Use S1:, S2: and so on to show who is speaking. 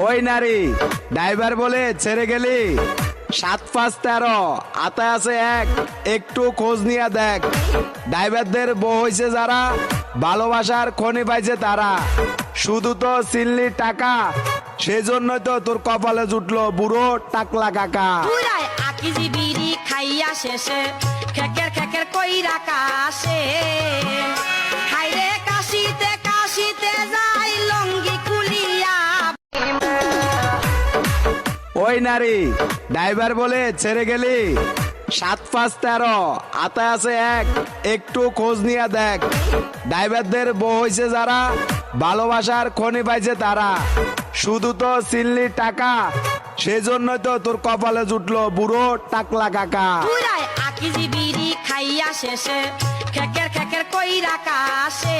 S1: ওই নারী ড্রাইভার বলে ছেড়ে গেলি 7-5-13 আতায় আছে এক একটু খোঁজ নিয়ে দেখ ড্রাইভারদের বউ হয়েছে যারা ভালোবাসার খনি পাইছে তারা শুধু তো চিনলি টাকা সেজন্যই তো তোর কপালে জুটলো বুড়ো টাকলা কাকা
S2: পুরাই আকিজি বিড়ি খাইয়া শেষে খেকের খেকের কইরা কাশে হাইরে কাশিতে কাশিতে যাই লঙ্গি কুলিয়া
S1: ওই নারী ড্রাইভার বলে ছেড়ে গেলি 7-5-13 আতায় আছে এক একটু খোঁজ নিয়ে দেখ ড্রাইভারদের বউ হয়েছে যারা ভালোবাসার খনি পাইছে তারা শুধু তো চিনলি টাকা সেজন্যই তো তোর কপালে জুটলো বুড়ো টাকলা কাকা
S2: পুরাই আকিজি বিড়ি খাইয়া শেষে খেকের খেকের কইরা কাশে